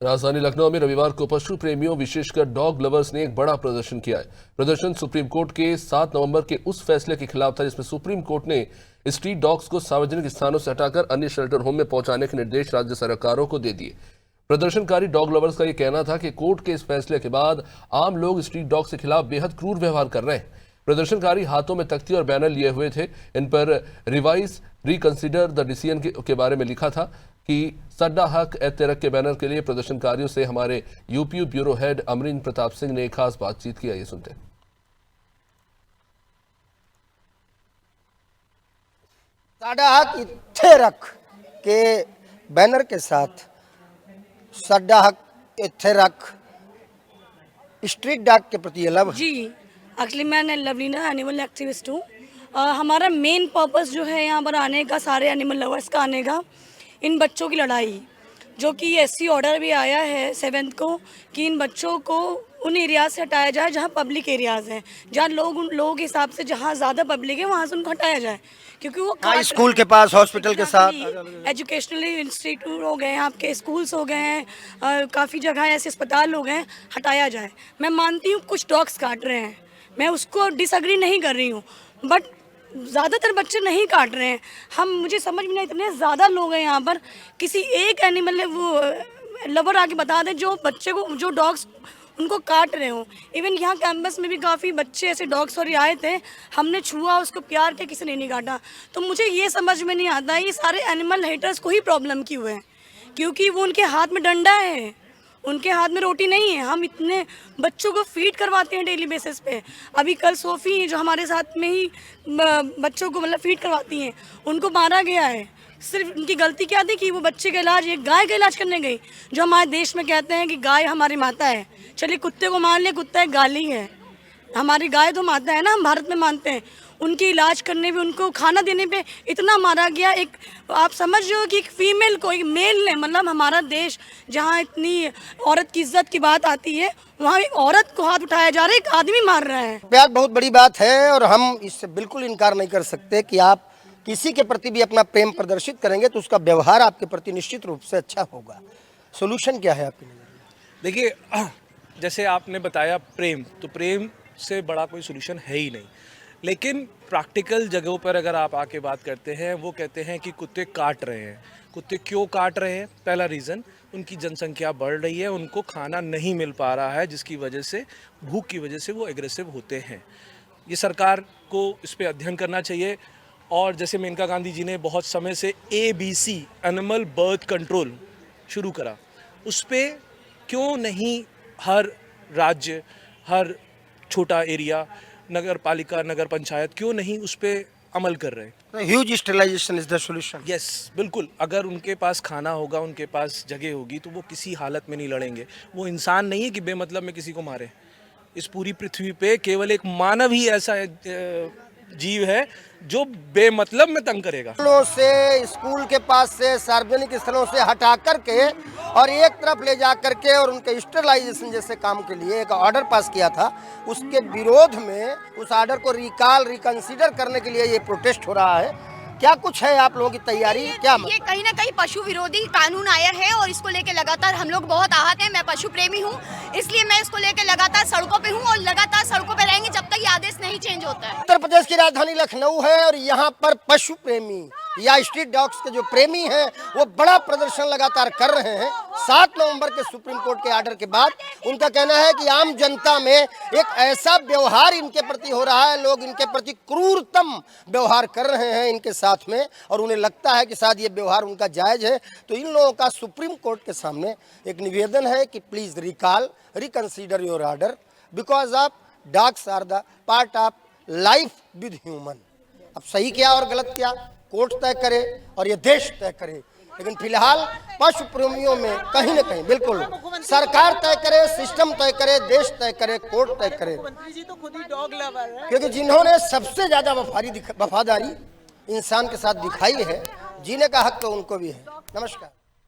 राजधानी लखनऊ में रविवार को पशु प्रेमियों विशेषकर डॉग लवर्स ने एक बड़ा प्रदर्शन किया है। प्रदर्शन सुप्रीम कोर्ट के 7 नवंबर के उस फैसले के खिलाफ था जिसमें सुप्रीम कोर्ट ने स्ट्रीट डॉग्स को सार्वजनिक स्थानों से हटाकर अन्य शेल्टर होम में पहुंचाने के निर्देश राज्य सरकारों को दे दिए। प्रदर्शनकारी डॉग लवर्स का यह कहना था कि कोर्ट के इस फैसले के बाद आम लोग स्ट्रीट डॉग के खिलाफ बेहद क्रूर व्यवहार कर रहे हैं। प्रदर्शनकारी हाथों में तख्ती और बैनर लिए हुए थे। इन पर रिवाइज रिकंसिडर द डिसीजन के बारे में लिखा था कि सड्डा हक ए तिरक के बैनर के लिए प्रदर्शनकारियों से हमारे UP bureau head Amreen Pratap Singh ने खास बातचीत की। ये सुनते हैं। सड्डा हक ए तिरक के बैनर के साथ सड्डा हक ए तिरक स्ट्रीट डॉग के प्रति लव जी। एक्चुअली मैं लवलीना एनिमल एक्टिविस्ट हूँ। हमारा मेन पर्पस जो है यहाँ पर आने का, सारे एनिमल लवर्स का आने का, इन बच्चों की लड़ाई, जो कि एससी ऑर्डर भी आया है 7 को कि इन बच्चों को उन एरियाज से हटाया जाए जहाँ पब्लिक एरियाज हैं, जहाँ उन लोगों के हिसाब से जहाँ ज़्यादा पब्लिक है वहाँ से उनको हटाया जाए, क्योंकि वो स्कूल के पास, हॉस्पिटल के साथ, एजुकेशनल इंस्टीट्यूट हो गए हैं, आपके स्कूल्स हो गए हैं, काफ़ी जगह ऐसे अस्पताल हो गए हैं, हटाया जाए। मैं मानती हूँ कुछ डॉग्स काट रहे हैं, मैं उसको डिसएग्री नहीं कर रही हूँ, बट ज़्यादातर बच्चे नहीं काट रहे हैं। मुझे समझ में नहीं, इतने ज़्यादा लोग हैं यहाँ पर, किसी एक एनिमल वो लवर आके बता दे जो बच्चे को, जो डॉग्स उनको काट रहे हो। इवन यहाँ कैंपस में भी काफ़ी बच्चे ऐसे डॉग्स और आए थे, हमने छुआ, उसको प्यार किया, किसी ने नहीं काटा। तो मुझे ये समझ में नहीं आता ये सारे एनिमल हेटर्स को ही प्रॉब्लम क्यों है, क्योंकि वो उनके हाथ में डंडा है, उनके हाथ में रोटी नहीं है। हम इतने बच्चों को फीड करवाते हैं डेली बेसिस पे। अभी कल सोफ़ी जो हमारे साथ में ही बच्चों को मतलब फीड करवाती हैं, उनको मारा गया है। सिर्फ उनकी गलती क्या थी कि वो बच्चे का इलाज, एक गाय का इलाज करने गई, जो हमारे देश में कहते हैं कि गाय हमारी माता है। चलिए कुत्ते को मान ले, कुत्ता एक गाली है, हमारी गाय तो माता है ना, हम भारत में मानते हैं। उनके इलाज करने पे, उनको खाना देने पे इतना मारा गया। एक आप समझ रहे हो कि एक फीमेल को, एक मेल ने, मतलब हमारा देश जहाँ इतनी औरत की इज्जत की बात आती है, वहाँ एक औरत को हाथ उठाया जा रहा है, एक आदमी मार रहा है। प्यार बहुत बड़ी बात है और हम इससे बिल्कुल इनकार नहीं कर सकते कि आप किसी के प्रति भी अपना प्रेम प्रदर्शित करेंगे तो उसका व्यवहार आपके प्रति निश्चित रूप से अच्छा होगा। सोल्यूशन क्या है आपके नज़र में? देखिए, जैसे आपने बताया प्रेम, तो प्रेम से बड़ा कोई सोल्यूशन है ही नहीं। लेकिन प्रैक्टिकल जगहों पर अगर आप आके बात करते हैं, वो कहते हैं कि कुत्ते काट रहे हैं। कुत्ते क्यों काट रहे हैं? पहला रीज़न, उनकी जनसंख्या बढ़ रही है, उनको खाना नहीं मिल पा रहा है, जिसकी वजह से, भूख की वजह से वो एग्रेसिव होते हैं। ये सरकार को इस पर अध्ययन करना चाहिए। और जैसे मेनका गांधी जी ने बहुत समय से ABC एनिमल बर्थ कंट्रोल शुरू करा, उस पर क्यों नहीं हर राज्य, हर छोटा एरिया, नगर पालिका, नगर पंचायत क्यों नहीं उस पर अमल कर रहे हैं? Huge sterilisation is the solution. Yes, बिल्कुल। अगर उनके पास खाना होगा, उनके पास जगह होगी, तो वो किसी हालत में नहीं लड़ेंगे। वो इंसान नहीं है कि बेमतलब में किसी को मारे। इस पूरी पृथ्वी पे केवल एक मानव ही ऐसा जीव है जो बेमतलब में तंग करेगा। से, स्कूल के पास से, सार्वजनिक स्थलों से हटा करके और एक तरफ ले जा करके और उनके स्टरलाइजेशन जैसे काम के लिए एक ऑर्डर पास किया था, उसके विरोध में उस ऑर्डर को रिकंसीडर करने के लिए ये प्रोटेस्ट हो रहा है। क्या कुछ है आप लोगों की तैयारी? क्या ये कहीं ना कहीं पशु विरोधी कानून आया है और इसको लेके लगातार हम लोग बहुत आहत हैं। मैं पशु प्रेमी हूँ, इसलिए मैं इसको लेके लगातार सड़कों पे हूँ और लगातार सड़कों पे रहेंगे जब तक ये आदेश नहीं चेंज होता है। उत्तर प्रदेश की राजधानी लखनऊ है और यहाँ पर पशु प्रेमी या स्ट्रीट डॉग्स के जो प्रेमी हैं वो बड़ा प्रदर्शन लगातार कर रहे हैं। 7 नवंबर के सुप्रीम कोर्ट के ऑर्डर के बाद उनका कहना है कि आम जनता में एक ऐसा व्यवहार इनके प्रति हो रहा है, लोग इनके प्रति क्रूरतम व्यवहार कर रहे हैं इनके साथ में, और उन्हें लगता है कि शायद ये व्यवहार उनका जायज़ है। तो इन लोगों का सुप्रीम कोर्ट के सामने एक निवेदन है कि please reconsider your order because of dogs are the part of life with human. अब सही क्या और गलत क्या कोर्ट तय करे और ये देश तय करे, लेकिन फिलहाल पशु प्रेमियों में कहीं न कहीं बिल्कुल सरकार तय करे, सिस्टम तय करे, देश तय करे, कोर्ट तय करे। मंत्री जी तो खुद ही डॉग लवर है, क्योंकि जिन्होंने सबसे ज्यादा वफादारी इंसान के साथ दिखाई है, जीने का हक तो उनको भी है। नमस्कार।